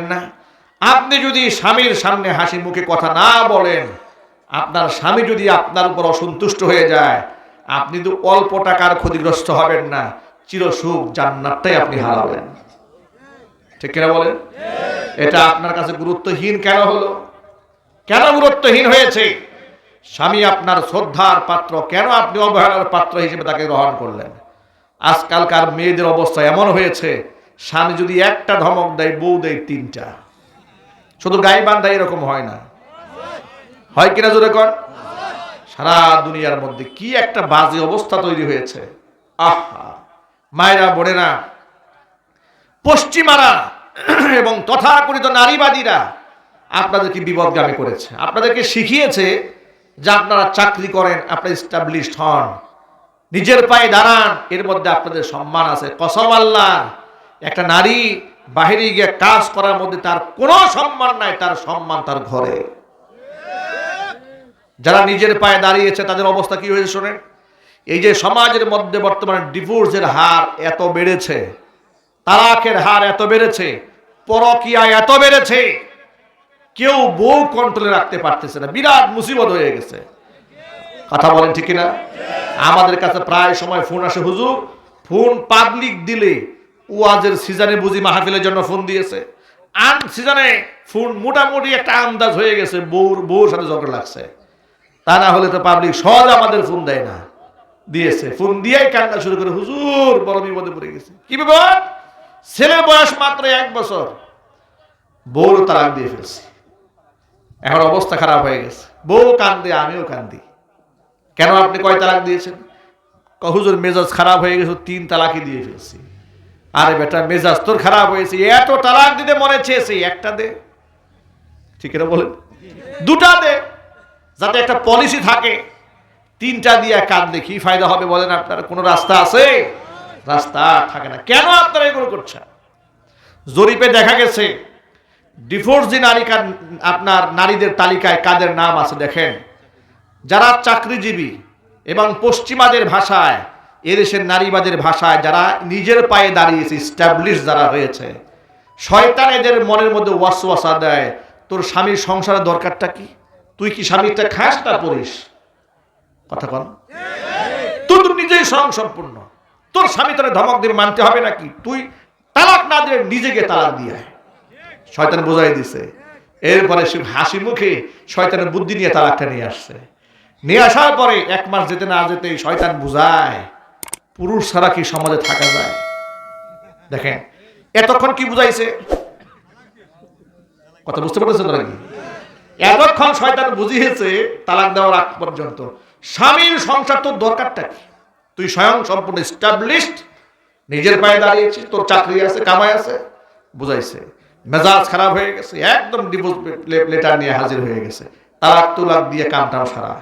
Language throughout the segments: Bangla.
না। আপনি যদি স্বামীর সামনে হাসি মুখে কথা না বলেন, আপনার স্বামী যদি আপনার উপর অসন্তুষ্ট হয়ে যায়, আপনি তো অল্প টাকার ক্ষতিগ্রস্ত হবেন না, চিরসুখ জান্নাতটাই আপনি হারাবেন। ঠিক কিনা বলেন? এটা আপনার কাছে গুরুত্বহীন কেন হলো? কেন গুরুত্বহীন হয়েছে? স্বামী আপনার শ্রদ্ধার পাত্র, কেন আপনি অবহেলার পাত্র হিসেবে তাকে গ্রহণ করলেন? আজকালকার মেয়েদের অবস্থা এমন হয়েছে, স্বামী যদি একটা ধমক দেয়, বউ দেয় তিনটা। শুধু গায়ে বান্ধা এরকম হয় না, হয় কিনা জোরে কর? সারা দুনিয়ার মধ্যে কি একটা বাজে অবস্থা তৈরি হয়েছে। আহা, মায়েরা বোনেরা, পশ্চিমারা এবং তথাকথিত নারীবাদীরা আপনাদেরকে বিপদগামী করেছে। আপনাদেরকে শিখিয়েছে যে আপনারা চাকরি করেন, আপনারা এস্টাবলিশড হন, নিজের পায়ে দাঁড়ান, এর মধ্যে আপনাদের সম্মান আছে। কসম আল্লাহ, একটা নারী বাহিরে গিয়ে কাজ করার মধ্যে তার কোনো সম্মান নাই, তার সম্মান তার ঘরে। যারা নিজের পায়ে দাঁড়িয়েছে তাদের অবস্থা কি হয়েছে শোনেন। এই যে সমাজের মধ্যে বর্তমানে ডিভোর্সের হার এত বেড়েছে, তালাকের হার এত বেড়েছে, পরকীয়া এত বেড়েছে, কেউ বউ কন্ট্রোলে রাখতে পারতেছে না, বিরাট মুসিবত হয়ে গেছে। কথা বলেন ঠিক কিনা? আমাদের কাছে প্রায় সময় ফোন আসে, হুজুর ফোন পাবলিক দিলে ওয়াজের সিজনে বুঝি মাহফিলের জন্য ফোন দিয়েছে, আন সিজনে ফোন মোটামুটি একটা আন্দাজ হয়ে গেছে বউর সাথে ঝগড়া লাগছে, তা না হলে তো পাবলিক সহজ আমাদের ফোন দেয় না। দিয়েছে, ফোন দিয়েই কান্না শুরু করে, হুজুর বড় বিপদে পড়ে গেছে। কি ব্যাপার? ছেলের বয়স মাত্র 1 বছর, বউর তালাক দিয়ে ফেলছে, এখন অবস্থা খারাপ হয়ে গেছে। বউ কান্দে, আমিও কান্দি। কেন আপনি কয় তালাক দিয়েছেন? হুজুর মেজাজ খারাপ হয়ে গেছে, 3 তালাকই দিয়ে ফেলছি। আরে বেটা, মেজাজ তোর খারাপ হয়েছে, এত তালাক দিতে মনে চেয়েছে, একটা দে। ঠিক না বলেন? 2টা দে, যাতে একটা পলিসি থাকে। 3টা দিয়ে কাঁদলে কি ফায়দা হবে বলেন? আপনার কোনো রাস্তা আছে? রাস্তা থাকে না। কেন আপনারা এগুলো করছেন? জরিপে দেখা গেছে ডিভোর্সি আপনার নারীদের তালিকায় কাদের নাম আছে দেখেন। যারা চাকরিজীবী এবং পশ্চিমাদের ভাষায়, এদেশের নারীবাদের ভাষায় যারা নিজের পায়ে দাঁড়িয়েছে, এস্টাবলিশ যারা হয়েছে, শয়তান এদের মনের মধ্যে ওয়াসওয়াসা দেয়, তোর স্বামীর সংসারের দরকারটা কি? তুই কি স্বামীরটা খাস না পড়িস? কথা বল। তুই তো নিজেই স্বয়ংসম্পূর্ণ, তোর স্বামী তোর ধমক দিয়ে মানতে হবে নাকি? তুই তালাক না দিলে নিজেকে তালাক দিয়ে আয়। শয়তান বোঝাই দিছে। এরপরে সে হাসি মুখে শয়তানের বুদ্ধি নিয়ে তালাকটা নিয়ে আসছে। নিয়ে আসার পরে 1 মাস যেতে না যেতেই শয়তান বুঝায়, পুরুষ ছাড়া কি সমাজে থাকা যায়? দেখেন এতক্ষণ কি বুঝাইছে, কথা বুঝতে পারতেছেন নাকি? এতক্ষণ শয়তান বুঝিয়েছে তালাক দেওয়ার আগ পর্যন্ত স্বামীর সংসার তোর দরকারটা কি? তুই স্বয়ং সম্পূর্ণ এস্টাবলিশড, নিজের পায়ে দাঁড়িয়েছিস, তোর চাকরি আছে, কামাই আছে, বুঝাইছে। মেজাজ খারাপ হয়ে গেছে, একদম ডিভোর্স লেটার নিয়ে হাজির হয়ে গেছে, তালাক তুলাক দিয়ে কামটাও সারা।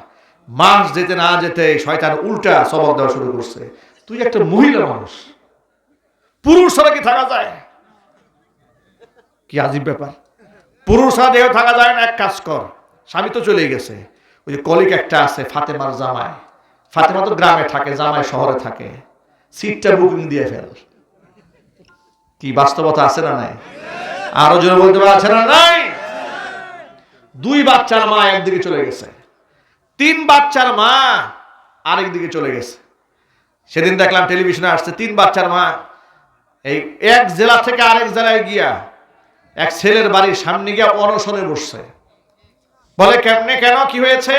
মাস যেতে না যেতে শয়তান উল্টা সবক দেওয়া শুরু করছে, তুই একটা মহিলা মানুষ, পুরুষ ছাড়া কি থাকা যায়? কি আজীব ব্যাপার, পুরুষ ছাড়া দেহ থাকা যায় না। এক কাজ কর, স্বামী তো চলে গেছে, ওই যে কলিগ একটা আছে ফাতেমার জামাই, ফাতেমা তো গ্রামে থাকে, জামাই শহরে থাকে, সিটটা বুকিং দিয়ে ফেল। কি বাস্তবতা আছে না নাই? আরো জোরে বলতে পারছে না নাই? 2 বাচ্চার মা একদিকে চলে গেছে, 3 বাচ্চার মা আরেক দিকে চলে গেছে। সেদিন দেখলাম টেলিভিশনে আসছে, 3 বাচ্চার মা এই এক জেলা থেকে আরেক জেলায় গিয়া এক ছেলের বাড়ির সামনে গিয়া অনশনে বসছে। বলে কেমনে, কেন, কি হয়েছে?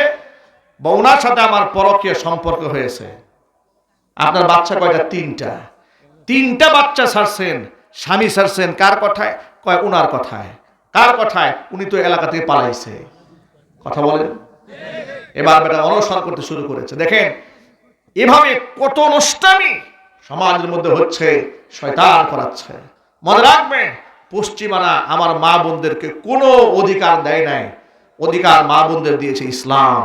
ওনার সাথে আমার পরকীয় সম্পর্ক হয়েছে। আপনার বাচ্চা কয়টা? 3টা। 3টা বাচ্চা ছাড়ছেন, স্বামী ছাড়ছেন, কার কথায়? কয় উনার কথায়। কার কথায়? উনি তো এলাকা থেকে পালাইছে। কথা বলেন। এবার বেটা অনশন করতে শুরু করেছে। দেখেন এভাবে কত নষ্টামি সমাজের মধ্যে হচ্ছে, শয়তান করাচ্ছে। মনে রাখবেন, পশ্চিমারা আমার মা বোনদেরকে কোনো অধিকার দেয় নাই, অধিকার মা বোনদের দিয়েছে ইসলাম।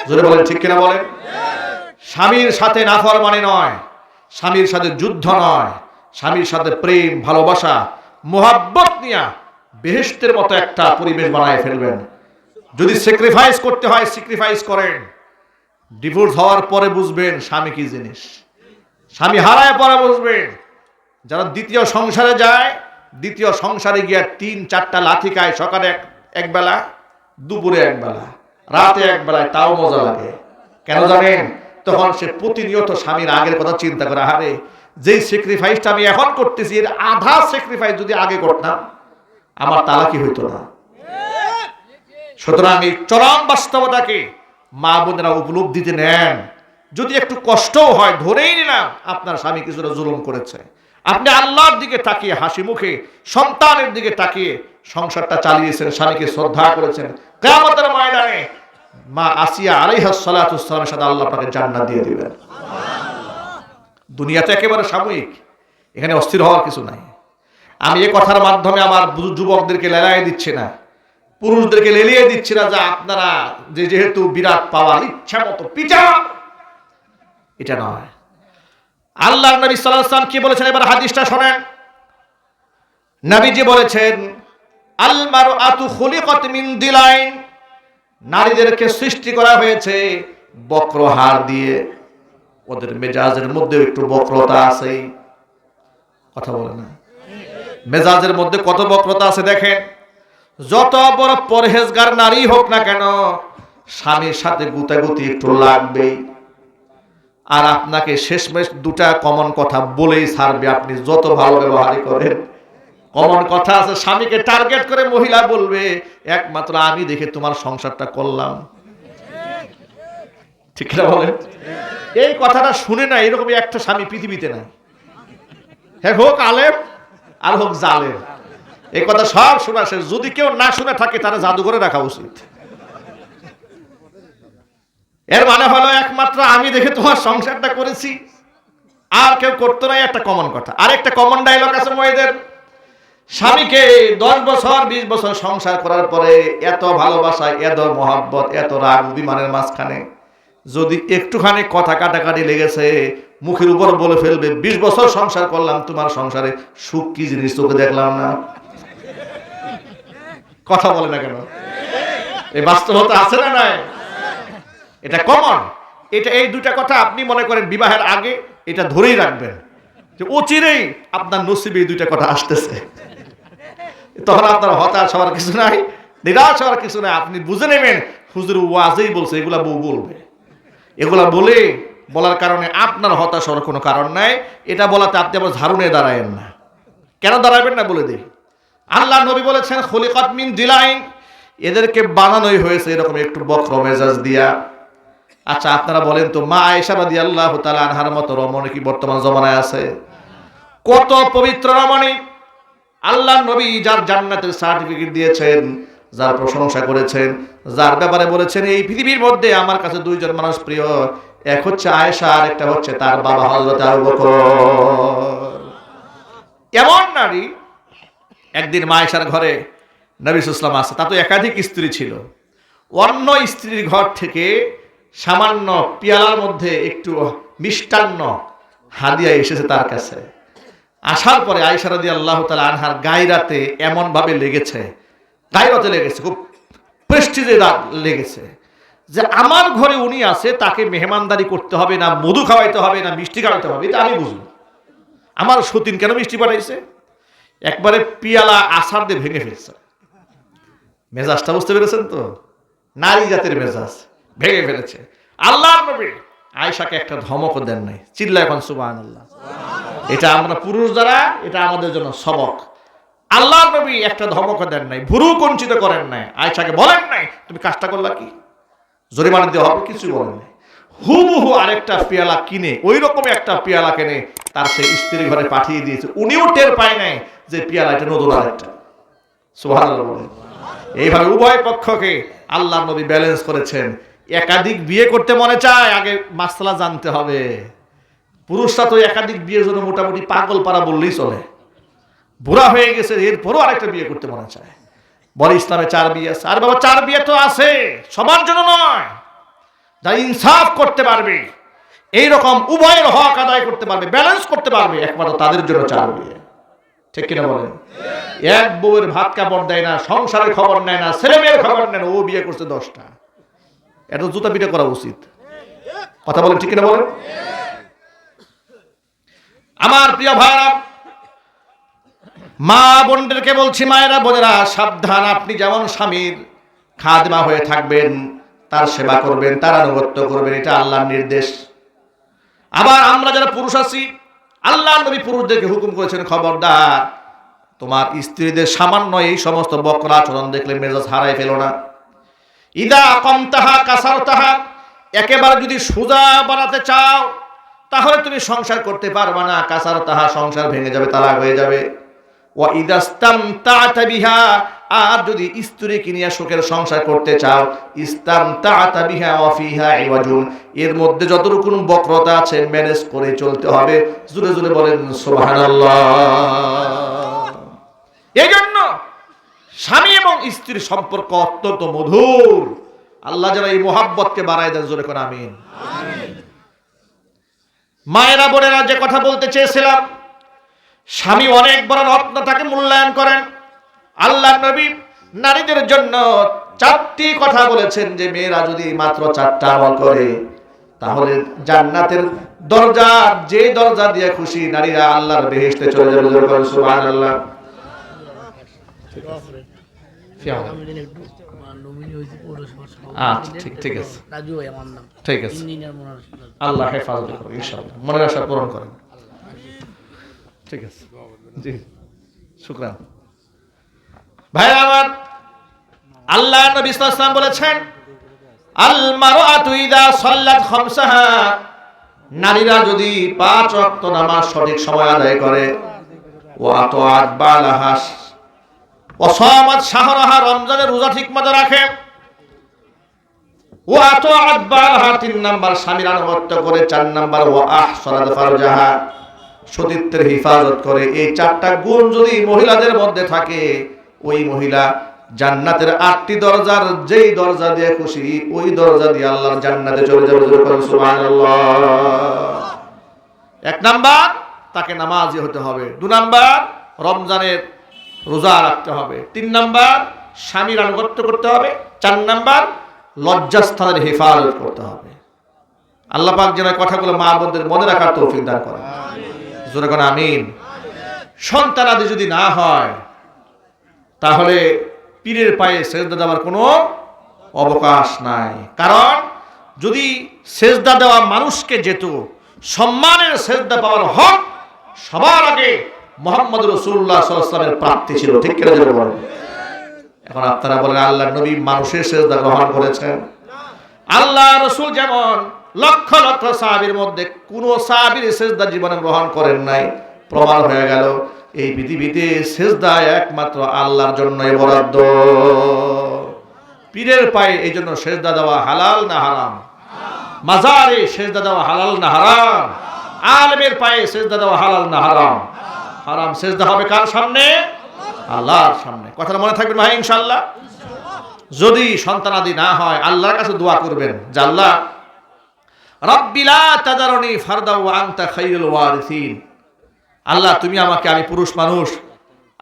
জোরে বলেন ঠিক কিনা বলেন? স্বামীর সাথে নাফরমানি নয়, স্বামীর সাথে যুদ্ধ নয়, স্বামীর সাথে প্রেম, ভালোবাসা, মোহাব্বত নিয়ে বেহেশতের মতো একটা পরিবেশ বানায় ফেলবেন। যদি স্যাক্রিফাইস করতে হয় স্যাক্রিফাইস করেন। ডিভোর্স হওয়ার পরে বুঝবেন স্বামী কি জিনিস, স্বামী হারায় পরে বুঝবেন। যারা দ্বিতীয় সংসারে যায় দ্বিতীয় সংসারে গিয়া 3-4টা লাথি খায়, সকালে এক বেলা, দুপুরে এক বেলা, রাতে এক বেলায়, তাও মজা লাগে। কেন জানেন? তখন সে প্রতিনিয়ত স্বামীর আগের কথা চিন্তা করে, আরে যেই স্যাক্রিফাইসটা আমি এখন করতেছি এর আধা স্যাক্রিফাইস যদি আগে করতাম আমার তালাকি হইতো না। সুতরাং এই চরম বাস্তবতাকে মা বোনেরা উপলব্ধিতে নেন। যদি একটু কষ্টও হয়, ধরেই নিলাম আপনার স্বামী কিছুটা জুলুম করেছে, আপনি আল্লাহর দিকে তাকিয়ে হাসি মুখে সন্তানের দিকে তাকিয়ে সংসারটা চালিয়েছেন, স্বামীকে শ্রদ্ধা করেছেন, কিয়ামতের ময়দানে মা আসিয়া আলাইহিস সালাতু ওয়াস সালামের সাথে আল্লাহ আপনাকে জান্নাত দিয়ে দিবেন। দুনিয়াতে একেবারে সাময়িক, এখানে অস্থির হওয়ার কিছু নাই। আমি এই কথার মাধ্যমে আমার যুবকদেরকে লেলাই দিচ্ছি না, পুরুষদেরকে লেলিয়ে দিচ্ছি না যে আপনারা যেহেতু বিরাট পাওয়ার ইচ্ছা মতো পিটা, এটা নয়। আল্লাহর নবী সাল্লাল্লাহু আলাইহি ওয়াসাল্লাম কি বলেছেন এবার হাদিসটা শুনেন। নবীজি বলেছেন, আল মারআতু খুলিকাত মিন দিলাইন, নারীদেরকে সৃষ্টি করা হয়েছে বক্র হাড় দিয়ে। ওদের মেজাজের মধ্যে একটু বক্রতা আছে। কথা বলে না, মেজাজের মধ্যে কত বক্রতা আছে দেখেন। যত বড় পরহেজগার নারী হোক না কেন, স্বামীর সাথে গুতাগুতি একটু লাগবেই। আর আপনাকে শেষমেশ দুটা কমন কথা বলেই ছাড়বে, আপনি যত ভালো ব্যবহারই করেন। কমন কথা আছে, স্বামীকে টার্গেট করে মহিলা বলবে, একমাত্র আমি দেখে তোমার সংসারটা করলাম। ঠিক না বলেন? এই কথাটা শুনে না এরকমই একটা স্বামী পৃথিবীতে নাই, হ্যাঁ, হোক আলেম আর হোক জালেম। এই কথা সব শোনা শেষ। যদি কেউ না শুনে থাকে তারা জাদুঘরে রাখা উচিত। এর মানে হলো একমাত্র আমি দেখে তোমার সংসারটা করেছি, আর কেউ করতো নাই, একটা কমন কথা। আর একটা কমন ডায়লগ আছে মেয়েদের, স্বামীকে 10 বছর 20 বছর সংসার করার পরে এত ভালোবাসা, এত মহাব্বত, এত রাগ বিমানের মাঝখানে যদি একটুখানি কথা কাটাকাটি লেগেছে, মুখের উপর বলে ফেলবে, 20 বছর সংসার করলাম, তোমার সংসারে সুখ কি জিনিস চোখে দেখলাম না। কথা বলে না কেন? এই বাস্তবতা আছে না নাই? এটা কমন। এটা এই দুটা কথা আপনি মনে করেন বিবাহের আগে এটা ধরেই রাখবেন যে অচিরেই আপনার নসিবে এই দুইটা কথা আসতেছে। তখন আপনার হতাশ হওয়ার কিছু নাই, নিরাশ হওয়ার কিছু নাই। আপনি বুঝে নেবেন হুজুর ওয়াজেই বলছে, এগুলা বউ বলবে। এগুলা বলার কারণে আপনার হতাশ হওয়ার কোনো কারণ নাই। এটা বলাতে আপনি আবার ঝাড়ু নিয়ে দাঁড়ায়েন না। কেন দাঁড়াবেন না বলে দিই। আল্লাহ নবী বলেছেন, খুলিকাত মিন দিলাইন, এদেরকে বানানোই হয়েছে এরকম একটু বক্র মেজাজ দিয়া। আচ্ছা আপনারা বলেন তো, মা আয়েশা রাদিয়াল্লাহু তাআলা আনহার মতো রমণী কি বর্তমান জমানায় আছে? কত পবিত্র রমণী! আল্লাহ নবী যার জান্নাতের সার্টিফিকেট দিয়েছেন, যার প্রশংসা করেছেন, যার ব্যাপারে বলেছেন এই পৃথিবীর মধ্যে আমার কাছে দুইজন মানুষ প্রিয়, এক হচ্ছে আয়েশা আর একটা হচ্ছে তার বাবা হযরত আবু বকর। এমন নারী, একদিন মা আয়েশার ঘরে নবী সাল্লাল্লাহু আলাইহি ওয়াসাল্লাম আছে, তা তো একাধিক স্ত্রী ছিল। অন্য স্ত্রীর ঘর থেকে সামান্য পেয়ালার মধ্যে একটু মিষ্টান্ন হাদিয়া এসেছে তার কাছে। আসার পরে আয়েশা রাদিয়াল্লাহু তাআলা আনহার গায়রাতে এমন ভাবে লেগেছে, খুব প্রেস্টিজে লেগেছে যে আমার ঘরে উনি আছে, তাকে মেহমানদারি করতে হবে না, মধু খাওয়াইতে হবে না, মিষ্টি খাওয়াইতে হবে, এটা আমি বুঝি। আমার সতীন কেন মিষ্টি পাঠাইছে? একবারে পিয়ালা আছাড় দিয়ে ভেঙে ফেলছে। মেজাজটা বুঝতে পেরেছেন তো? নারী জাতের মেজাজ ভেঙে ফেলেছে। আল্লাহর নবী আয়েশাকে একটা ধমকও দেন নাই। চিল্লায় এখন সুবহানাল্লাহ। এটা আমরা পুরুষ যারা, এটা আমাদের জন্য সবক। আল্লাহর নবী একটা ধমকও দেন নাই, ভুরু কুঞ্চিত করেন নাই, আয়েশাকে বলেন নাই তুমি কাজটা করলা কি, জরিমানা দেওয়া হবে, কিছু বলেন নাই। হুবহু আরেকটা পেয়ালা কিনে, ওই রকম একটা পেয়ালা কিনে তার সেই স্ত্রী ঘরে পাঠিয়ে দিয়েছে। উনিও টের পায় নাই যে পেয়ালা এটা নতুন আরেকটা। সুবহানাল্লাহ বলেন। এইভাবে উভয় পক্ষকে আল্লাহর নবী ব্যালেন্স করেছেন। একাধিক বিয়ে করতে মনে চায়, আগে মাসলা জানতে হবে। পুরুষরা তো একাধিক বিয়ের জন্য মোটামুটি পাগল পারা বললেই চলে। বুড়া হয়ে গেছে, এরপরও আরেকটা বিয়ে করতে মনে চায়। বলে ইসলামে 4 বিয়ে আছে। আর বাবা 4 বিয়ে তো আছে, সবার জন্য নয়। যারা ইনসাফ করতে পারবে, এইরকম উভয়ের হক আদায় করতে পারবে, ব্যালেন্স করতে পারবে, একমাত্র তাদের জন্য 4 বিয়ে। ঠিক কিনা বলেন? এক বউয়ের ভাত কাপড় দেয় না, সংসারের খবর নেয় না, ছেলে মেয়ের খবর নেয় না, ও বিয়ে করছে 10টা। এটা জুতা পিটা করা উচিত। কথা বলেন, ঠিক কিনা বলেন? আমার প্রিয় ভাইরা, মা বোনদেরকে বলছি, মায়েরা বোনেরা সাবধান, আপনি যেমন স্বামীর খাদমা হয়ে থাকবেন, তার সেবা করবেন, তার আনুগত্য করবেন, এটা আল্লাহর নির্দেশ। আবার আমরা যারা পুরুষ আছি, আল্লাহর নবী পুরুষদেরকে হুকুম করেছেন, খবরদার তোমার স্ত্রীদের সামান্য এই সমস্ত বক্র আচরণ দেখলে মেজাজ হারাই ফেলো না। ইদা কমতাহা কাসারতাহা, একেবারে যদি সোজা বানাতে চাও তাহলে তুমি সংসার করতে পারবে না, কাসারতাহা সংসার ভেঙে যাবে, তালাক হয়ে যাবে। ওয়া ইদাস্তামতা'তা বিহা, আর যদি স্ত্রীকে নিয়ে সুখের সংসার করতে চাও, ইস্তামতা'তা বিহা ওয়া ফিহা ইওয়াজুন, এর মধ্যে যতটুকু বক্রতা আছে ম্যানেজ করে চলতে হবে। জোরে জোরে বলেন সুবহানাল্লাহ। এই জন্য স্বামী এবং স্ত্রীর সম্পর্ক অত্যন্ত মধুর। আল্লাহ যেন এই মোহাব্বতকে বাড়ায় দেন, জোরে করে আমিন। মায়েরা বোনেরা, যে কথা বলতে চেয়েছিলাম, স্বামী অনেক বড় রত্ন, তাকে মূল্যায়ন করেন। আল্লাহ নবী নারীদের জন্য 4টি কথা বলেছেন যে মেয়েরা যদি মাত্র 4টা আমল করে তাহলে জান্নাতের দরজা, যে দরজা দিয়ে খুশি নারীরা আল্লাহর বেহেশতে চলে যাবে। সুবহানাল্লাহ। ঠিক আছে, ঠিক আছে, আল্লাহ হেফাজত করুন, ইনশাআল্লাহ মনের আশা পূরণ করেন। ঠিক আছে, জি শুকরান। ভাই আমার, আল্লাহ নবী সাল্লাল্লাহু আলাইহি ওয়াসাল্লাম বলেছেন, আল মারআতু ইযা সাল্লাত খামসাহা, নারীরা যদি 5 ওয়াক্ত নামাজ সঠিক সময় আদায় করে, ওয়া আতাআত বালাহা ওয়া সামাত শাহরাহা, রমজানের রোজা ঠিকমতো রাখে, ওয়া আতাআত বালাহা 3 নাম্বার স্বামীর আনুগত্য করে, 4 নাম্বার ওয়া আহসানাত ফারজাহা, সতীত্বের হেফাজত করে, এই 4টা গুণ যদি মহিলাদের মধ্যে থাকে, ওই মহিলা জান্নাতের 8টি দরজার যেই দরজা দিয়ে খুশি ওই দরজা দিয়ে আল্লাহর জান্নাতে চলে যাবে। সুবহানাল্লাহ। 1 নাম্বার তাকে নামাজি হতে হবে, 2 নাম্বার রমজানের রোজা রাখতে হবে, 3 নাম্বার স্বামীর আনুগত্য করতে হবে, 4 নাম্বার লজ্জাস্থানের হেফাজত করতে হবে। আল্লাহ পাক যেন কথাগুলো মা বোনদের মনে রাখার তৌফিক দান করেন। জোরে করে আমিন। সন্তানাদি যদি না হয় তাহলে পীরের পায়ে সেজদা দেওয়ার কোনো অবকাশ নাই। কারণ যদি সেজদা দেওয়া মানুষকে যেত, সম্মানের সেজদা পাওয়ার হক সবার আগে মুহাম্মদ রাসূলুল্লাহ সাল্লাল্লাহু আলাইহি ওয়াসাল্লামের প্রাপ্তি ছিল। ঠিক কিনা বলেন? এখন আপনারা বলেন আল্লাহর নবী মানুষের সেজদা গ্রহণ করেছেন। আল্লাহ রাসূল যেমন লক্ষ লক্ষ সাহাবীর মধ্যে কোন সাহাবীর সেজদা জীবনে গ্রহণ করেন নাই, প্রমাণ হয়ে গেল এই পৃথিবীতে সেজদা একমাত্র আল্লাহর জন্যই বরাদ্দ। পীরের পায়ে এই জন্য সেজদা দেওয়া হালাল না হারাম? মাজারে সেজদা দেওয়া হালাল না হারাম? আলেমের পায়ে সেজদা দেওয়া হালাল না হারাম? হারাম। সেজদা হবে কার সামনে? আল্লাহর সামনে। কথাটা মনে থাকবে ভাই ইনশাআল্লাহ। যদি সন্তানাদি না হয় আল্লাহর কাছে দোয়া করবেন যে আল্লাহ রাব্বি লা তাদারনি ফারদা ওয়া আনতা খায়রুল ওয়ারিসিন, আল্লাহ তুমি আমাকে, আমি পুরুষ মানুষ,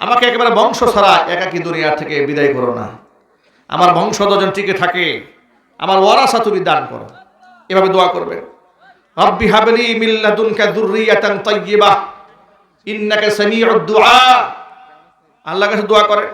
আমাকে একেবারে বংশ ছাড়া একাকী দুনিয়া থেকে বিদায় করো না, আমার বংশ যেন টিকে থাকে, আমার ওয়ারাসা তুমি দান করো। এভাবে দোয়া করবে। রাব্বি হাবলি মিন লাদুনকা যুররিয়াতান তাইয়্যিবাহ ইন্নাকা সামিউদ দুআ। আল্লাহর কাছে দোয়া করে।